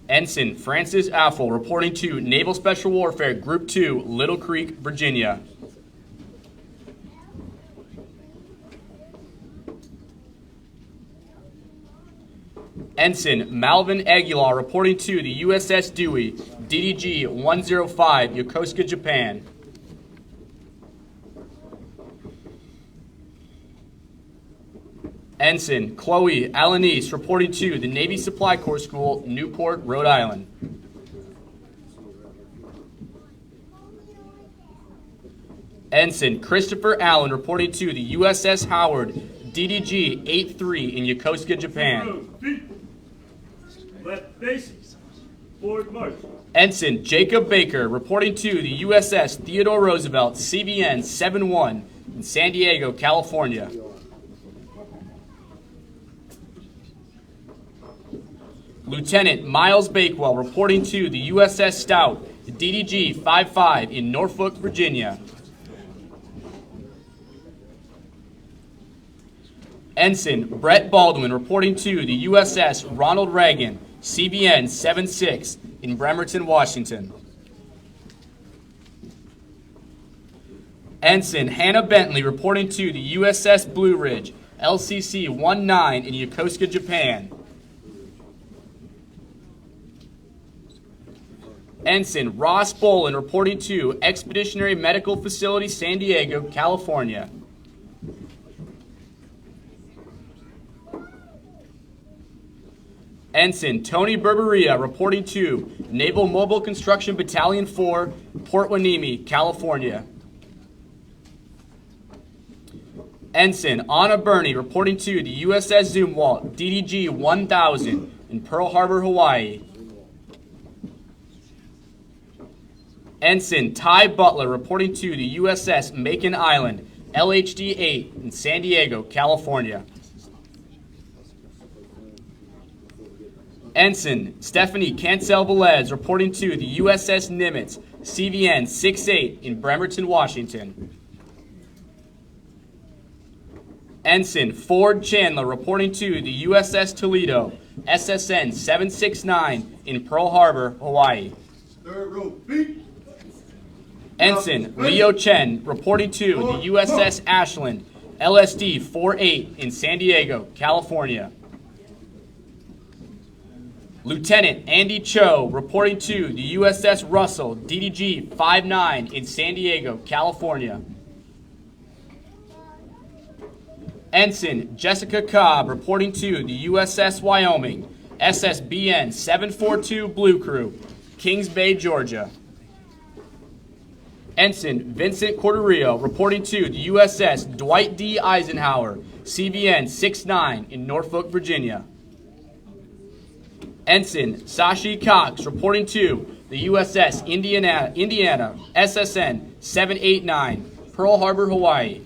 Ensign Francis Affle, reporting to Naval Special Warfare Group 2, Little Creek, Virginia. Ensign Malvin Aguilar, reporting to the USS Dewey, DDG 105, Yokosuka, Japan. Ensign Chloe Alanis, reporting to the Navy Supply Corps School, Newport, Rhode Island. Ensign Christopher Allen, reporting to the USS Howard, DDG 83 in Yokosuka, Japan. Left base, forward march. Ensign Jacob Baker, reporting to the USS Theodore Roosevelt, CVN 71 in San Diego, California. Lieutenant Miles Bakewell, reporting to the USS Stout, DDG 55 in Norfolk, Virginia. Ensign Brett Baldwin, reporting to the USS Ronald Reagan, CVN 76 in Bremerton, Washington. Ensign Hannah Bentley, reporting to the USS Blue Ridge, LCC 19 in Yokosuka, Japan. Ensign Ross Bolin reporting to Expeditionary Medical Facility, San Diego, California. Ensign Tony Berberia reporting to Naval Mobile Construction Battalion 4, Port Hueneme, California. Ensign Anna Burney reporting to the USS Zumwalt DDG 1000 in Pearl Harbor, Hawaii. Ensign Ty Butler reporting to the USS Macon Island LHD 8 in San Diego, California. Ensign Stephanie Cancel-Velez reporting to the USS Nimitz CVN 68 in Bremerton, Washington. Ensign Ford Chandler reporting to the USS Toledo SSN 769 in Pearl Harbor, Hawaii. Ensign Leo Chen reporting to the USS Ashland LSD 48 in San Diego, California. Lieutenant Andy Cho reporting to the USS Russell DDG 59 in San Diego, California. Ensign Jessica Cobb reporting to the USS Wyoming SSBN 742 Blue Crew, Kings Bay, Georgia. Ensign Vincent Corderillo reporting to the USS Dwight D. Eisenhower CVN 69 in Norfolk, Virginia. Ensign Sashi Cox reporting to the USS Indiana SSN 789, Pearl Harbor, Hawaii.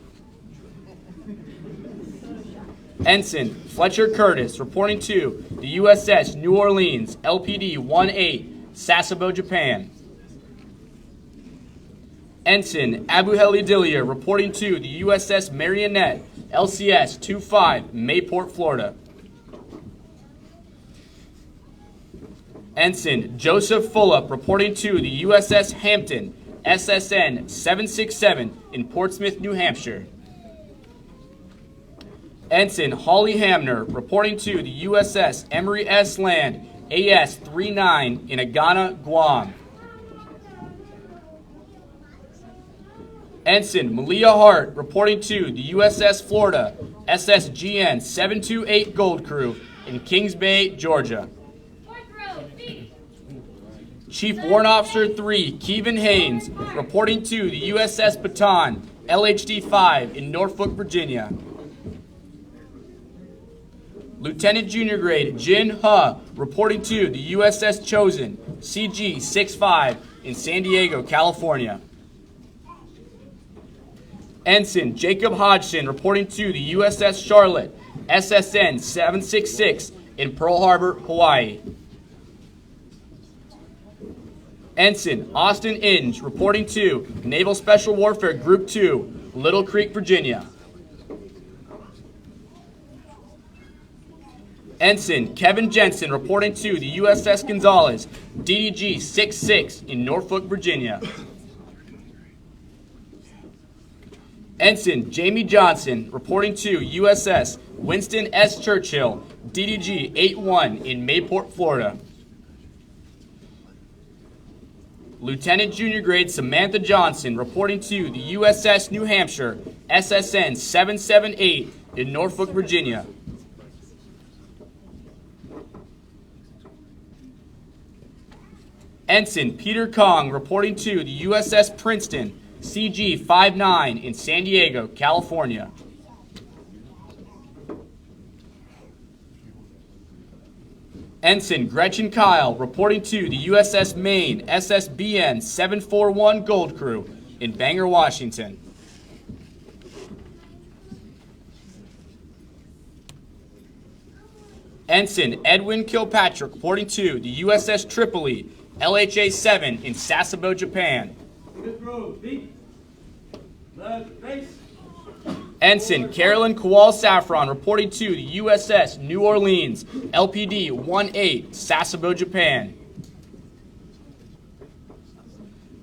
Ensign Fletcher Curtis reporting to the USS New Orleans LPD 18, Sasebo, Japan. Ensign Abuheli Dillier reporting to the USS Marionette LCS 25, Mayport, Florida. Ensign Joseph Fulop reporting to the USS Hampton SSN 767 in Portsmouth, New Hampshire. Ensign Holly Hamner reporting to the USS Emory S. Land AS 39 in Agana, Guam. Ensign Malia Hart reporting to the USS Florida SSGN 728 Gold Crew in Kings Bay, Georgia. Chief Warrant Officer 3 Kevin Haynes reporting to the USS Baton LHD 5 in Norfolk, Virginia. Lieutenant Junior Grade Jin Huh reporting to the USS Chosen CG 65 in San Diego, California. Ensign Jacob Hodgson reporting to the USS Charlotte SSN 766 in Pearl Harbor, Hawaii. Ensign Austin Inge reporting to Naval Special Warfare Group 2, Little Creek, Virginia. Ensign Kevin Jensen reporting to the USS Gonzalez DDG 66 in Norfolk, Virginia. Ensign Jamie Johnson reporting to USS Winston S. Churchill DDG 81 in Mayport, Florida. Lieutenant Junior Grade Samantha Johnson reporting to the USS New Hampshire SSN 778 in Norfolk, Virginia. Ensign Peter Kong reporting to the USS Princeton CG 59 in San Diego, California. Ensign Gretchen Kyle reporting to the USS Maine SSBN 741 Gold Crew in Bangor, Washington. Ensign Edwin Kilpatrick reporting to the USS Tripoli LHA 7 in Sasebo, Japan. Ensign Carolyn Kowal Saffron reporting to the USS New Orleans LPD 18, Sasebo, Japan.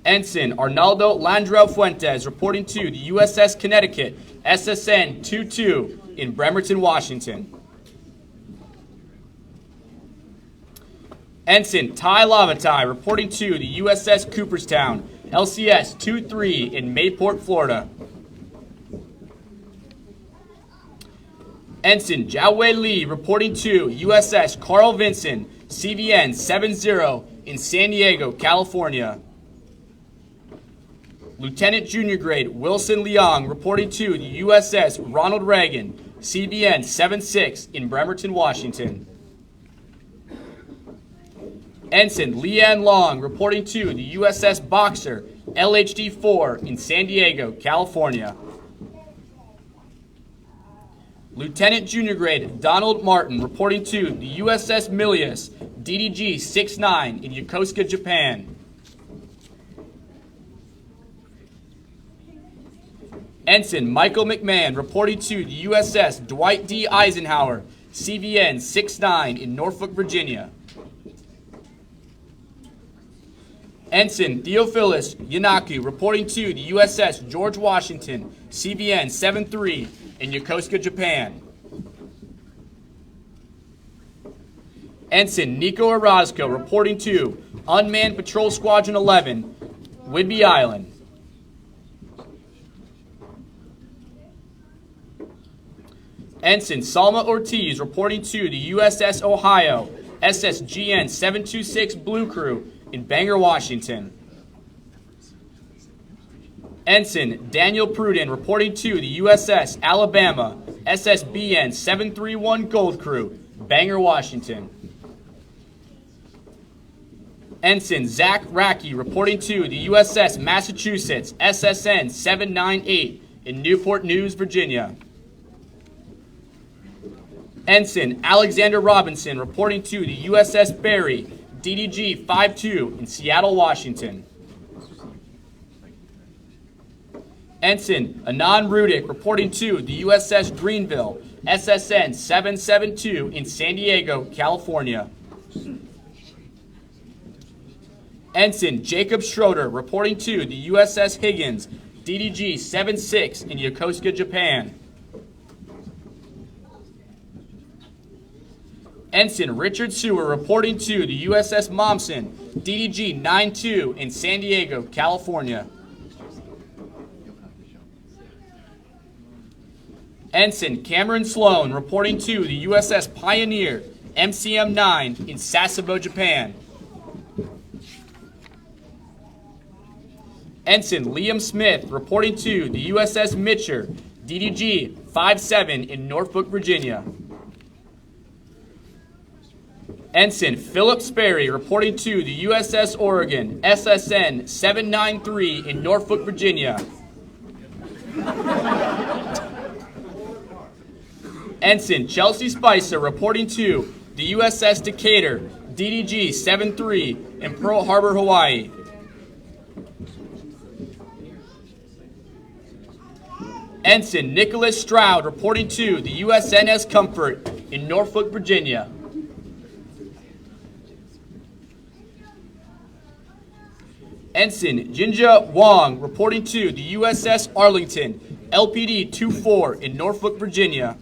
Ensign Arnaldo Landrell Fuentes reporting to the USS Connecticut SSN 22 in Bremerton, Washington. Ensign Ty Lavatai reporting to the USS Cooperstown, LCS 23 in Mayport, Florida. Ensign Jiawei Lee reporting to USS Carl Vinson, CVN 70 in San Diego, California. Lieutenant Junior Grade Wilson Leong reporting to the USS Ronald Reagan, CVN 76 in Bremerton, Washington. Ensign Leanne Long reporting to the USS Boxer, LHD 4 in San Diego, California. Lieutenant Junior Grade Donald Martin reporting to the USS Milius, DDG 69 in Yokosuka, Japan. Ensign Michael McMahon reporting to the USS Dwight D. Eisenhower, CVN 69 in Norfolk, Virginia. Ensign Theophilus Yanaku reporting to the USS George Washington, CVN 73 in Yokosuka, Japan. Ensign Nico Orozco reporting to Unmanned Patrol Squadron 11, Whidbey Island. Ensign Salma Ortiz reporting to the USS Ohio, SSGN 726 Blue Crew in Bangor, Washington. Ensign Daniel Pruden reporting to the USS Alabama, SSBN 731 Gold Crew, Bangor, Washington. Ensign Zach Racky reporting to the USS Massachusetts, SSN 798 in Newport News, Virginia. Ensign Alexander Robinson reporting to the USS Barry, DDG 52 in Seattle, Washington. Ensign Anand Rudik reporting to the USS Greenville, SSN 772 in San Diego, California. Ensign Jacob Schroeder reporting to the USS Higgins, DDG 76 in Yokosuka, Japan. Ensign Richard Sewer reporting to the USS Momsen, DDG 92 in San Diego, California. Ensign Cameron Sloan reporting to the USS Pioneer, MCM 9 in Sasebo, Japan. Ensign Liam Smith reporting to the USS Mitcher, DDG 57 in Norfolk, Virginia. Ensign Philip Sperry reporting to the USS Oregon, SSN 793 in Norfolk, Virginia. Ensign Chelsea Spicer reporting to the USS Decatur, DDG 73 in Pearl Harbor, Hawaii. Ensign Nicholas Stroud reporting to the USNS Comfort in Norfolk, Virginia. Ensign Jinja Wong reporting to the USS Arlington, LPD 24 in Norfolk, Virginia.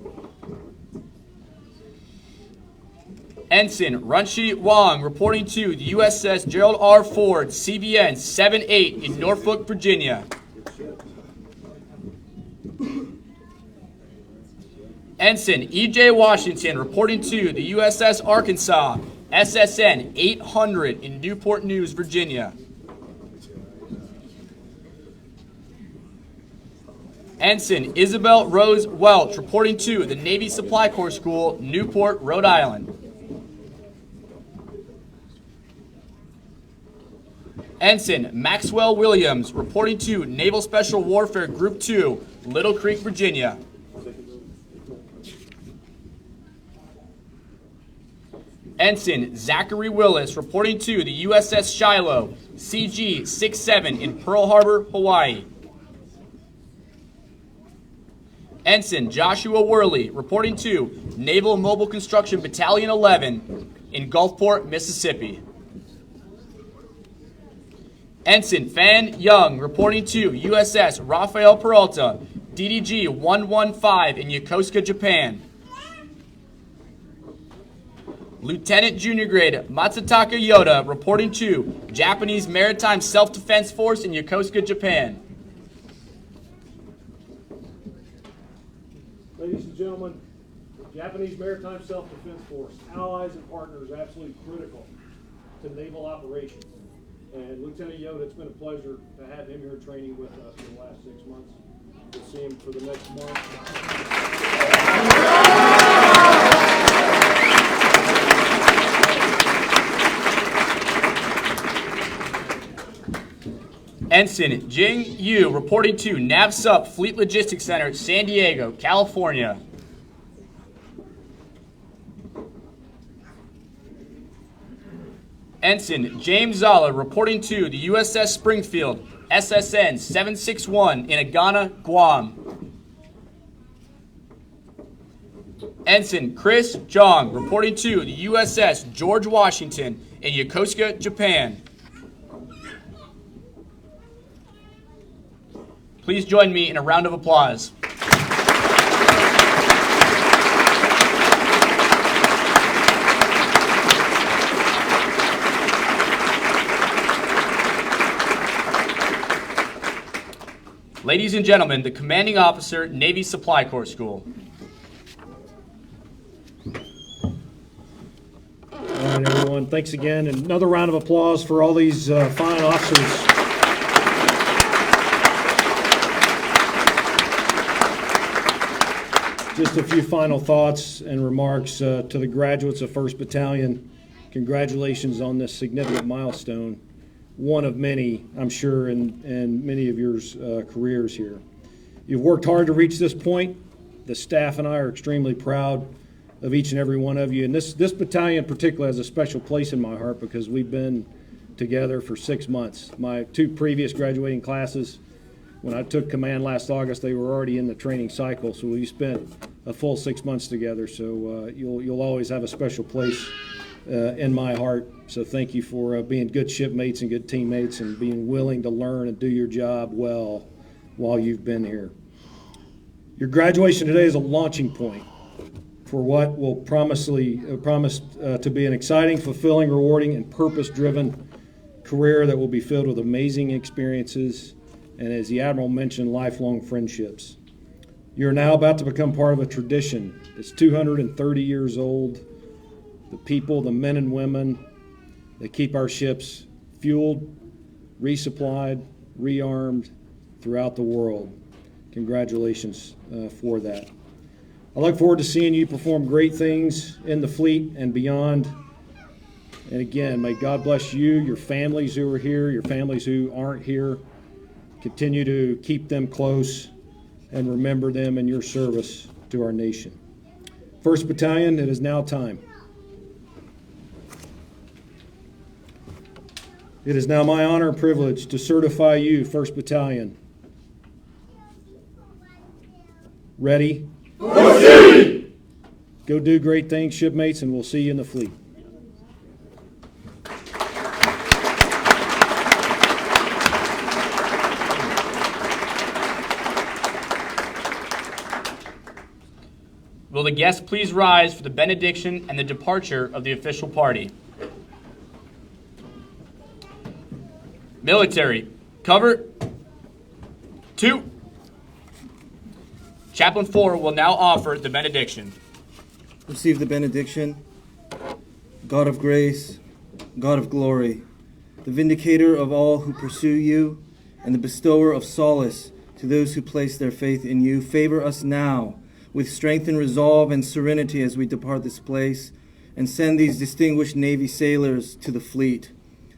Ensign Runshi Wong reporting to the USS Gerald R. Ford, CVN 78 in Norfolk, Virginia. Ensign E.J. Washington reporting to the USS Arkansas, SSN 800 in Newport News, Virginia. Ensign Isabel Rose Welch reporting to the Navy Supply Corps School, Newport, Rhode Island. Ensign Maxwell Williams reporting to Naval Special Warfare Group 2, Little Creek, Virginia. Ensign Zachary Willis reporting to the USS Shiloh, CG-67 in Pearl Harbor, Hawaii. Ensign Joshua Worley reporting to Naval Mobile Construction Battalion 11 in Gulfport, Mississippi. Ensign Fan Young reporting to USS Rafael Peralta, DDG 115 in Yokosuka, Japan. Lieutenant Junior Grade Matsutaka Yoda reporting to Japanese Maritime Self-Defense Force in Yokosuka, Japan. Ladies and gentlemen, the Japanese Maritime Self-Defense Force, allies and partners, absolutely critical to naval operations. And Lieutenant Yoda, it's been a pleasure to have him here training with us for the last 6 months. We'll see him for the next month. Ensign Jing Yu reporting to NAVSUP Fleet Logistics Center, San Diego, California. Ensign James Zala reporting to the USS Springfield, SSN 761 in Agana, Guam. Ensign Chris Jong reporting to the USS George Washington in Yokosuka, Japan. Please join me in a round of applause. Ladies and gentlemen, the Commanding Officer, Navy Supply Corps School. All right, everyone, thanks again. And another round of applause for all these fine officers. Just a few final thoughts and remarks to the graduates of 1st Battalion. Congratulations on this significant milestone, one of many, I'm sure, in many of your careers here. You've worked hard to reach this point. The staff and I are extremely proud of each and every one of you. And this battalion in particular has a special place in my heart because we've been together for 6 months. My 2 previous graduating classes, when I took command last August, they were already in the training cycle, so we spent a full 6 months together. So you'll always have a special place in my heart. So thank you for being good shipmates and good teammates and being willing to learn and do your job well while you've been here. Your graduation today is a launching point for what will promise to be an exciting, fulfilling, rewarding, and purpose-driven career that will be filled with amazing experiences and, as the Admiral mentioned, lifelong friendships. You're now about to become part of a tradition that's 230 years old. The people, the men and women that keep our ships fueled, resupplied, rearmed throughout the world. Congratulations for that. I look forward to seeing you perform great things in the fleet and beyond. And again, may God bless you, your families who are here, your families who aren't here. Continue to keep them close and remember them in your service to our nation. 1st Battalion, it is now time. It is now my honor and privilege to certify you, 1st Battalion. Ready? Proceed! Go do great things, shipmates, and we'll see you in the fleet. Will the guests please rise for the benediction and the departure of the official party? Military, cover 2. Chaplain 4 will now offer the benediction. Receive the benediction. God of grace, God of glory, the vindicator of all who pursue you, and the bestower of solace to those who place their faith in you, favor us now with strength and resolve and serenity as we depart this place, and send these distinguished Navy sailors to the fleet.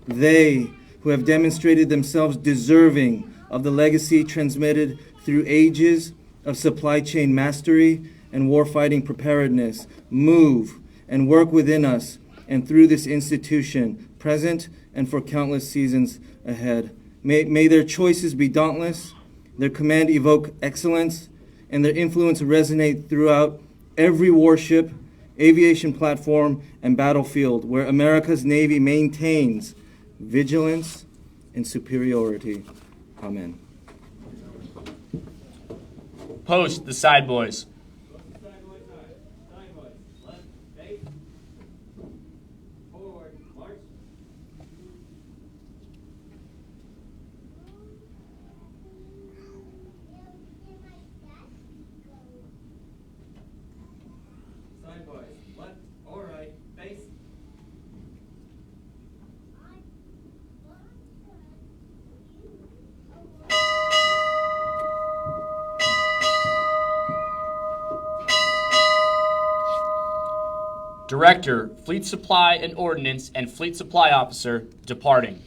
They who have demonstrated themselves deserving of the legacy transmitted through ages of supply chain mastery and warfighting preparedness, move and work within us and through this institution, present and for countless seasons ahead. May their choices be dauntless, their command evoke excellence, and their influence resonate throughout every warship, aviation platform, and battlefield where America's Navy maintains vigilance and superiority. Amen. Post the side boys. Director, Fleet Supply and Ordnance, and Fleet Supply Officer, departing.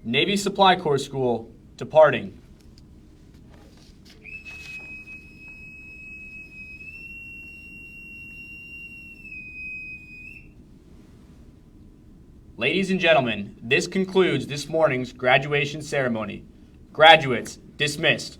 Navy Supply Corps School, departing. Ladies and gentlemen, this concludes this morning's graduation ceremony. Graduates, dismissed.